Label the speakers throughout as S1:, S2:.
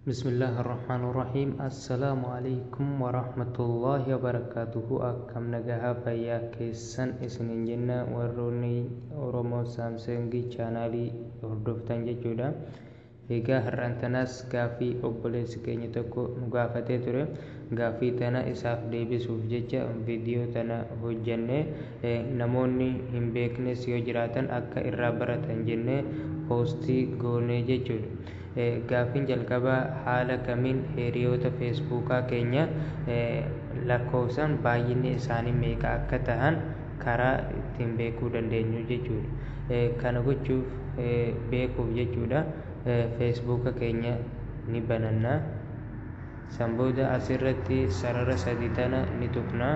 S1: Bismillahirrahmanirrahim. Assalamualaikum warahmatullahi wabarakatuh. Akkam nagaha fayyaa keessan isinin jenna warroonni Oromoo Saamsangii chaanaalii hordoftan jechuudha. Egaa har'aan tanas gaaffii obboleessi keenya tokko nu gaafatee ture. Gaaffii tana isaaf deebisuuf jecha viidiyoo tana hojjenne namoonni hin beeknes yoo jiraatan akka irraa baratan jennee poostii goonee jechuudha. Gaaffiin jalqabaa haala kamiin hiriyoota feesbuukaa keenya lakkoofsan baay'inni isaanii meeqa akka ta'an karaa ittiin beekuu dandeenyu jechuudha. Kana gochuuf beekuuf jechuudha feesbuuka keenya ni bananna. Sanbooda asirratti sarara sadii tana ni tuqna.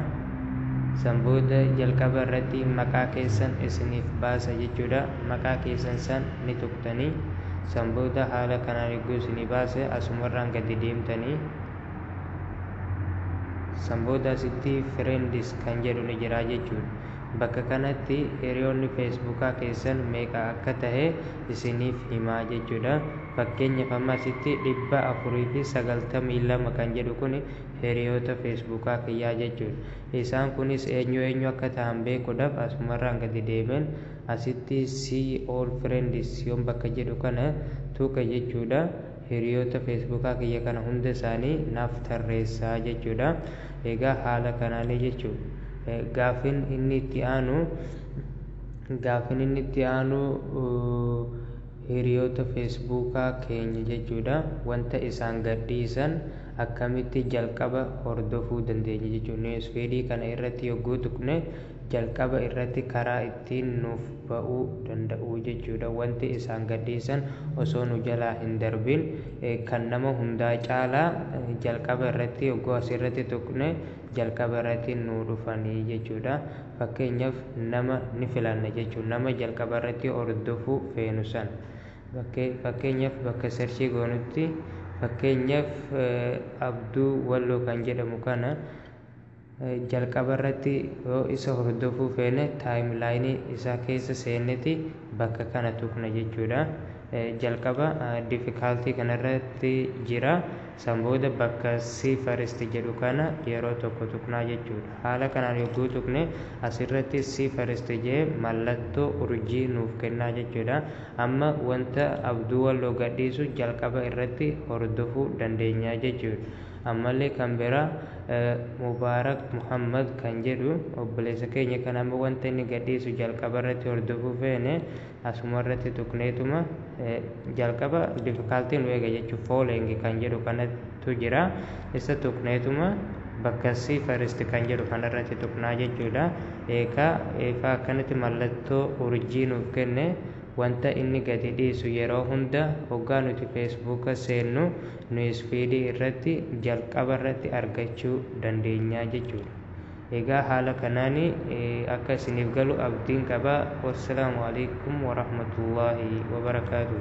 S1: Sanbooda jalqaba irratti maqaa keessan isiniif baasa jechuudha. Maqaa keessan san ni tuqtanii. Sanbooda haala kanaan eeguu isinii baase asumarraan gadi deemtanii. Sanbooda asitti friends kan jedhu ni jira jechuudha. Bakka kanatti hiriyoonni feesbuukaa keessan meeqa akka ta'e isiniif himaa jechuudha. Fakkeenyaaf amma asitti 492 kan jedhu kun hiriyoota feesbuukaa kiyyaa jechuudha. Isaan kunis eenyu akka ta'an beekuudhaaf asumarraan gadi deemen asitti see all friends yoon bakka jedhu kana tuqa jechuudha. Hiriyoota feesbuukaa kiyya kana hunda isaanii naaf tarreessaa jechuudha. Egaa haala kanaanii jechuudha. Gaaffiin inni itti aanu hiriyoota feesbuukaa keenya jechuudha. Wanta isaan gadhiisan akkamitti jalqaba hordofuu dandeenya jechuudha. Niwusfeedii kana irratti yogguu tuqne jalqaba irratti karaa ittiin nuuf ba'uu danda'u jechuudha. Wanti isaan gadhiisan osoo nu jalaa hin darbin kan nama hundaa caalaa jalqaba irratti yogguu asirratti tuqne jalqaba irratti nu dhufanii jechuudha. Fakkeenyaaf nama ni filanna jechuudha. Nama jalqaba irratti hordofuu feenu san. Fakkeenyaaf bakka sarchii goonutti fakkeenyaaf Abduu Walloo kan jedhamu kana jalqaba irratti yoo isa hordofuu feene taayimlaayinii isaa keessa seenneeti bakka kana tuqna jechuudha. Jalqaba difficultii kanarratti jira. Sanbooda bakka see first jedhu kana yeroo tokko tuqnaa jechuudha. Haala kanaan yogguu tuqne asirratti see first jedhee mallattoo urjii nuuf kennaa jechuudha. Amma wanta Abduu Walloo gadhiisu jalqaba irratti hordofuu dandeenya jechuudha. Ammallee kan biraa Mubaarak Muhammad kan jedhu obboleessa keenya kan amma wanta inni gadhiisu jalqaba irratti hordofuu feene asuma irratti tuqneetuma jalqaba difficultii nu eega jechuudha. Following kan jedhu kanatu jira. Isa tuqneetuma bakka see first kan jedhu kanarratti tuqnaa jechuudha. Eegaa akkanatti mallattoo urjii nuuf kenne wanta inni gadi dhiisu yeroo hunda hoggaa nuti feesbuuka seennu niwusfeedii irratti jalqaba irratti argachuu dandeenya jechuudha. Egaa haala kanaan akka isiniif galu abdiin qaba. Wassalaamu alaikum warahmatullaahi wabarakaatuh.